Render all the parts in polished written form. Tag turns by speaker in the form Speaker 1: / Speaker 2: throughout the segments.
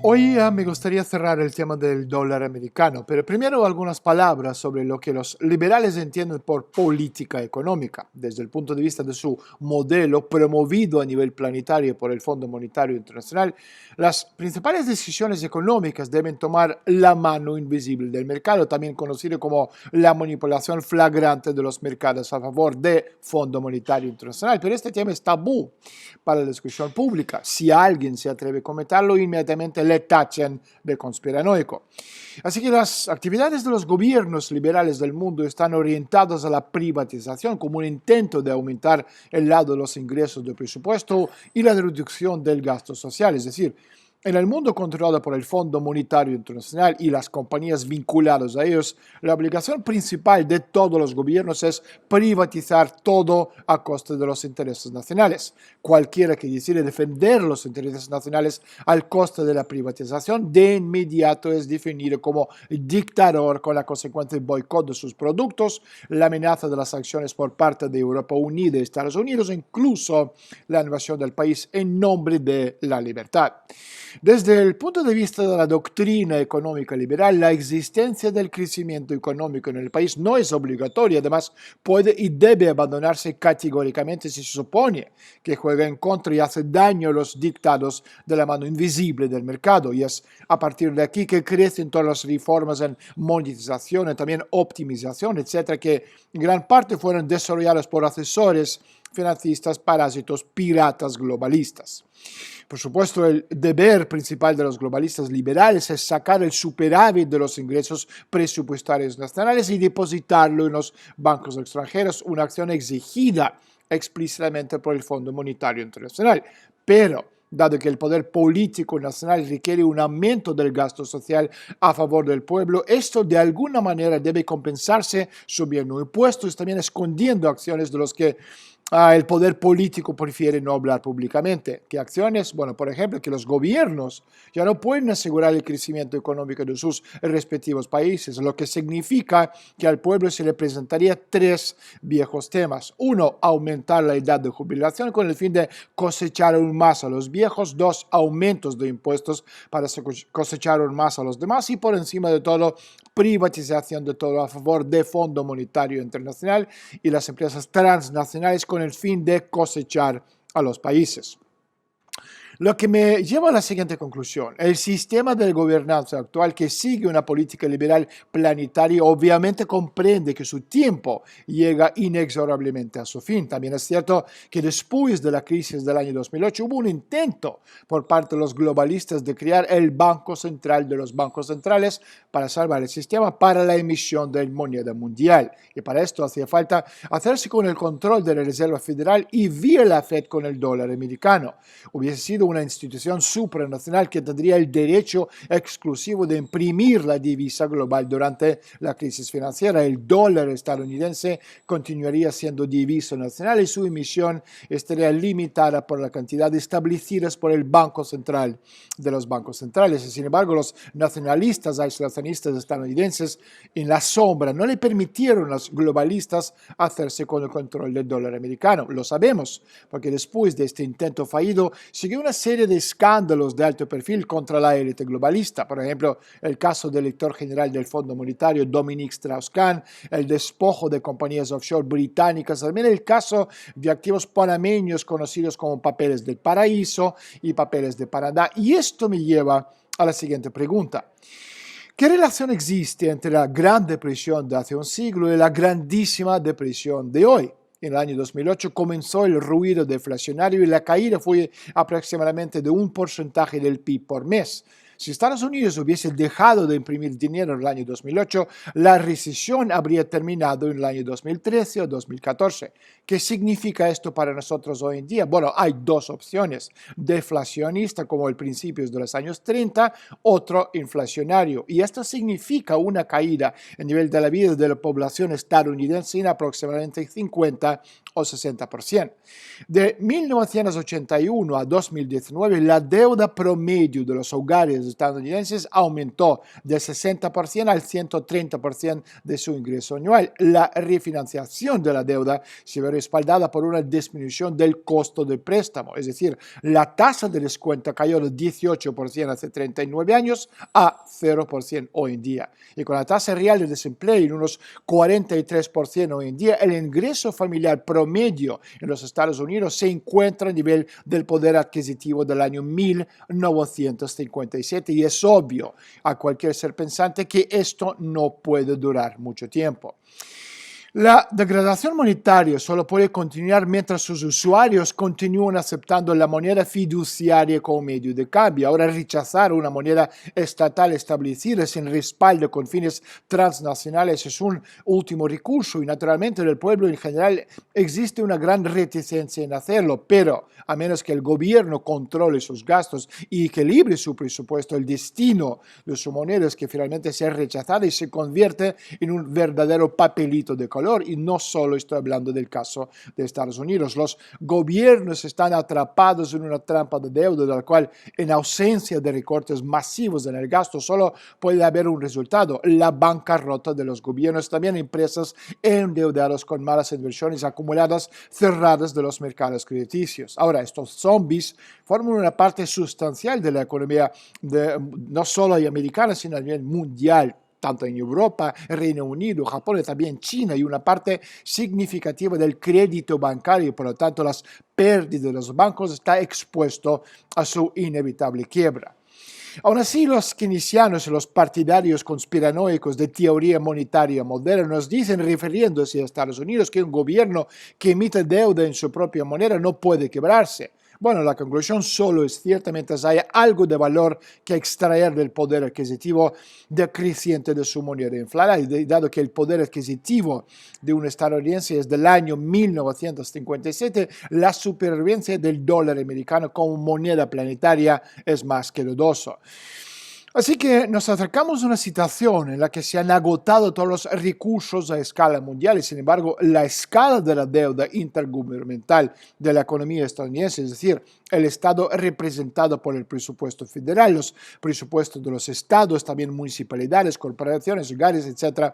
Speaker 1: Hoy me gustaría cerrar el tema del dólar americano, pero primero algunas palabras sobre lo que los liberales entienden por política económica, desde el punto de vista de su modelo promovido a nivel planetario por el Fondo Monetario Internacional. Las principales decisiones económicas deben tomar la mano invisible del mercado, también conocido como la manipulación flagrante de los mercados a favor del Fondo Monetario Internacional. Pero este tema es tabú para la discusión pública. Si alguien se atreve a comentarlo, inmediatamente le tachan de conspiranoico. Así que las actividades de los gobiernos liberales del mundo están orientadas a la privatización como un intento de aumentar el lado de los ingresos del presupuesto y la reducción del gasto social. Es decir, en el mundo controlado por el Fondo Monetario Internacional y las compañías vinculadas a ellos, la obligación principal de todos los gobiernos es privatizar todo a costa de los intereses nacionales. Cualquiera que decide defender los intereses nacionales al costo de la privatización, de inmediato es definido como dictador, con la consecuente boicot de sus productos, la amenaza de las sanciones por parte de Europa Unida y Estados Unidos, incluso la invasión del país en nombre de la libertad. Desde el punto de vista de la doctrina económica liberal, la existencia del crecimiento económico en el país no es obligatoria, además puede y debe abandonarse categóricamente si se supone que juega en contra y hace daño a los dictados de la mano invisible del mercado, y es a partir de aquí que crecen todas las reformas en monetización y también optimización, etcétera, que en gran parte fueron desarrolladas por asesores financistas, parásitos, piratas globalistas. Por supuesto, el deber principal de los globalistas liberales es sacar el superávit de los ingresos presupuestarios nacionales y depositarlo en los bancos extranjeros, una acción exigida explícitamente por el Fondo Monetario Internacional. Pero, dado que el poder político nacional requiere un aumento del gasto social a favor del pueblo, esto de alguna manera debe compensarse subiendo impuestos, también escondiendo acciones de los que el poder político prefiere no hablar públicamente. ¿Qué acciones? Bueno, por ejemplo, que los gobiernos ya no pueden asegurar el crecimiento económico de sus respectivos países, lo que significa que al pueblo se le presentaría tres viejos temas. Uno, aumentar la edad de jubilación con el fin de cosechar aún más a los viejos. Dos, aumentos de impuestos para cosechar aún más a los demás. Y por encima de todo, privatización de todo a favor del Fondo Monetario Internacional y las empresas transnacionales con el fin de cosechar a los países. Lo que me lleva a la siguiente conclusión. El sistema de gobernanza actual, que sigue una política liberal planetaria, obviamente comprende que su tiempo llega inexorablemente a su fin. También es cierto que después de la crisis del año 2008 hubo un intento por parte de los globalistas de crear el Banco Central de los bancos centrales para salvar el sistema para la emisión de moneda mundial. Y para esto hacía falta hacerse con el control de la Reserva Federal y vía la Fed con el dólar americano. Hubiese sido una institución supranacional que tendría el derecho exclusivo de imprimir la divisa global durante la crisis financiera. El dólar estadounidense continuaría siendo divisa nacional y su emisión estaría limitada por la cantidad establecidas por el Banco Central de los bancos centrales. Sin embargo, los nacionalistas aislacionistas estadounidenses en la sombra no le permitieron a los globalistas hacerse con el control del dólar americano. Lo sabemos, porque después de este intento fallido, siguió una serie de escándalos de alto perfil contra la élite globalista. Por ejemplo, el caso del director general del Fondo Monetario, Dominique Strauss-Kahn, el despojo de compañías offshore británicas, también el caso de activos panameños conocidos como papeles del paraíso y papeles de Panamá. Y esto me lleva a la siguiente pregunta. ¿Qué relación existe entre la Gran Depresión de hace un siglo y la grandísima depresión de hoy? En el año 2008 comenzó el ruido deflacionario y la caída fue aproximadamente de 1% del PIB por mes. Si Estados Unidos hubiese dejado de imprimir dinero en el año 2008, la recesión habría terminado en el año 2013 o 2014. ¿Qué significa esto para nosotros hoy en día? Bueno, hay dos opciones: deflacionista como el principios de los años 30, otro inflacionario. Y esto significa una caída en nivel de la vida de la población estadounidense en aproximadamente 50 o 60%. De 1981 a 2019, la deuda promedio de los hogares estadounidenses aumentó del 60% al 130% de su ingreso anual. La refinanciación de la deuda se ve respaldada por una disminución del costo del préstamo, es decir, la tasa de descuento cayó del 18% hace 39 años a 0% hoy en día. Y con la tasa real de desempleo en unos 43% hoy en día, el ingreso familiar promedio en los Estados Unidos se encuentra a nivel del poder adquisitivo del año 1957 y es obvio a cualquier ser pensante que esto no puede durar mucho tiempo. La degradación monetaria solo puede continuar mientras sus usuarios continúan aceptando la moneda fiduciaria como medio de cambio. Ahora, rechazar una moneda estatal establecida sin respaldo con fines transnacionales es un último recurso y naturalmente en el pueblo en general existe una gran reticencia en hacerlo, pero a menos que el gobierno controle sus gastos y equilibre su presupuesto, el destino de su moneda es que finalmente sea rechazada y se convierte en un verdadero papelito de color. Y no solo estoy hablando del caso de Estados Unidos. Los gobiernos están atrapados en una trampa de deuda de la cual, en ausencia de recortes masivos en el gasto, solo puede haber un resultado: la bancarrota de los gobiernos, también empresas endeudadas con malas inversiones acumuladas cerradas de los mercados crediticios. Ahora, estos zombies forman una parte sustancial de la economía no solo americana, sino a nivel mundial, tanto en Europa, Reino Unido, Japón y también China, y una parte significativa del crédito bancario, por lo tanto las pérdidas de los bancos está expuesto a su inevitable quiebra. Aún así, los keynesianos y los partidarios conspiranoicos de teoría monetaria moderna nos dicen, refiriéndose a Estados Unidos, que un gobierno que emite deuda en su propia moneda no puede quebrarse. Bueno, la conclusión solo es ciertamente hay algo de valor que extraer del poder adquisitivo decreciente de su moneda inflada, y dado que el poder adquisitivo de un estadounidense es del año 1957, la supervivencia del dólar americano como moneda planetaria es más que dudoso. Así que nos acercamos a una situación en la que se han agotado todos los recursos a escala mundial y, sin embargo, la escala de la deuda intergubernamental de la economía estadounidense, es decir, el Estado representado por el presupuesto federal, los presupuestos de los estados, también municipalidades, corporaciones, hogares, etc.,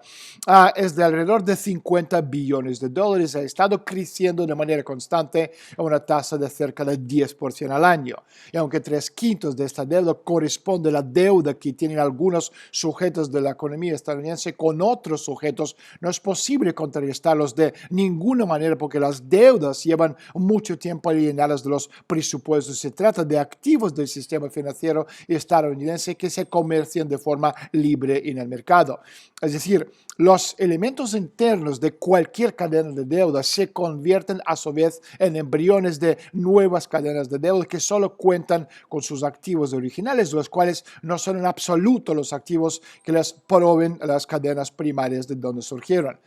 Speaker 1: es de alrededor de 50 billones de dólares. Ha estado creciendo de manera constante a una tasa de cerca del 10% al año. Y aunque 3/5 de esta deuda corresponde a la deuda que tienen algunos sujetos de la economía estadounidense con otros sujetos, no es posible contrarrestarlos de ninguna manera porque las deudas llevan mucho tiempo alienadas de los presupuestos. Se trata de activos del sistema financiero estadounidense que se comercian de forma libre en el mercado. Es decir, los elementos internos de cualquier cadena de deuda se convierten a su vez en embriones de nuevas cadenas de deuda que solo cuentan con sus activos originales, los cuales no son en absoluto los activos que les proveen las cadenas primarias de donde surgieron.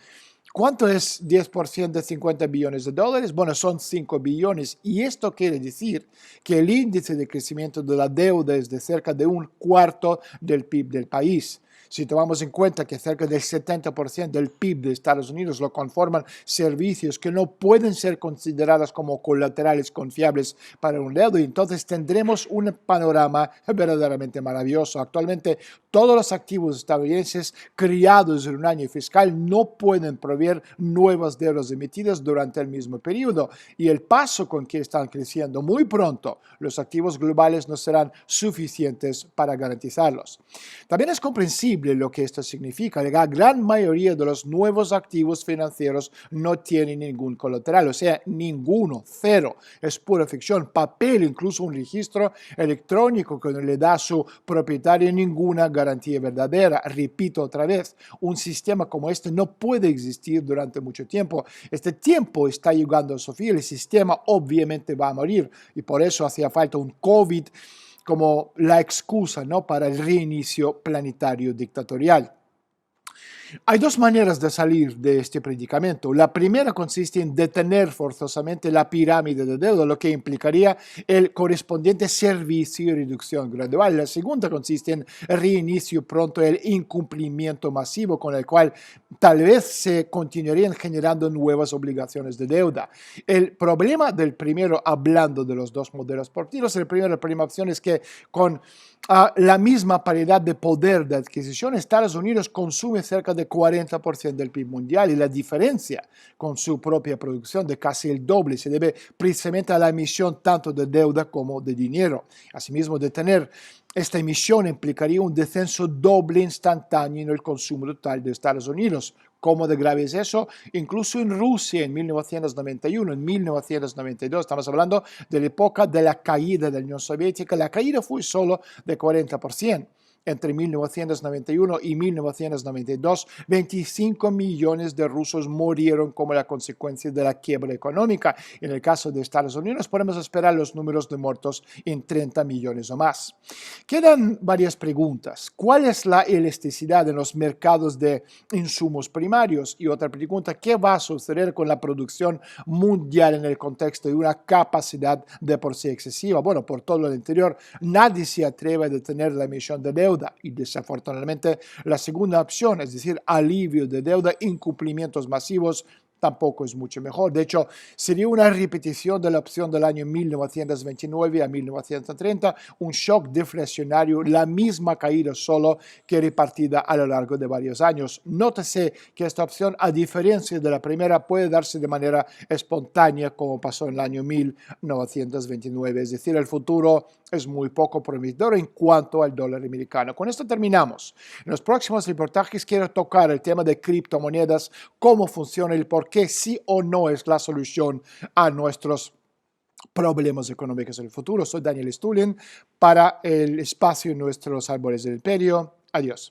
Speaker 1: ¿Cuánto es 10% de 50 billones de dólares? Bueno, son 5 billones y esto quiere decir que el índice de crecimiento de la deuda es de cerca de 1/4 del PIB del país. Si tomamos en cuenta que cerca del 70% del PIB de Estados Unidos lo conforman servicios que no pueden ser considerados como colaterales confiables para un deuda, entonces tendremos un panorama verdaderamente maravilloso. Actualmente, todos los activos estadounidenses criados en un año fiscal no pueden proveer nuevas deudas emitidas durante el mismo periodo, y el paso con que están creciendo muy pronto, los activos globales no serán suficientes para garantizarlos. También es comprensible lo que esto significa. La gran mayoría de los nuevos activos financieros no tienen ningún colateral, o sea, ninguno, cero. Es pura ficción, papel, incluso un registro electrónico que no le da a su propietario ninguna garantía verdadera. Repito otra vez, un sistema como este no puede existir durante mucho tiempo. Este tiempo está llegando a su fin, el sistema obviamente va a morir y por eso hacía falta un COVID como la excusa, ¿no?, para el reinicio planetario dictatorial. Hay dos maneras de salir de este predicamento. La primera consiste en detener forzosamente la pirámide de deuda, lo que implicaría el correspondiente servicio y reducción gradual. La segunda consiste en reinicio pronto el incumplimiento masivo, con el cual tal vez se continuarían generando nuevas obligaciones de deuda. El problema del primero, hablando de los dos modelos portinos, la primera opción es que con la misma paridad de poder de adquisición, Estados Unidos consume cerca de 40% del PIB mundial y la diferencia con su propia producción de casi el doble se debe precisamente a la emisión tanto de deuda como de dinero. Asimismo, detener esta emisión implicaría un descenso doble instantáneo en el consumo total de Estados Unidos. ¿Cómo de grave es eso? Incluso en Rusia en 1991, en 1992, estamos hablando de la época de la caída de la Unión Soviética, la caída fue solo de 40%. Entre 1991 y 1992, 25 millones de rusos murieron como la consecuencia de la quiebra económica. En el caso de Estados Unidos, podemos esperar los números de muertos en 30 millones o más. Quedan varias preguntas. ¿Cuál es la elasticidad en los mercados de insumos primarios? Y otra pregunta, ¿qué va a suceder con la producción mundial en el contexto de una capacidad de por sí excesiva? Bueno, por todo lo anterior, nadie se atreve a detener la emisión de deuda y desafortunadamente la segunda opción, es decir, alivio de deuda, incumplimientos masivos, tampoco es mucho mejor. De hecho, sería una repetición de la opción del año 1929 a 1930, un shock deflacionario, la misma caída solo que repartida a lo largo de varios años. Nótese que esta opción, a diferencia de la primera, puede darse de manera espontánea como pasó en el año 1929, es decir, el futuro es muy poco prometedor en cuanto al dólar americano. Con esto terminamos. En los próximos reportajes quiero tocar el tema de criptomonedas, cómo funciona y por qué sí o no es la solución a nuestros problemas económicos en el futuro. Soy Daniel Stulin para el espacio en nuestros árboles del imperio. Adiós.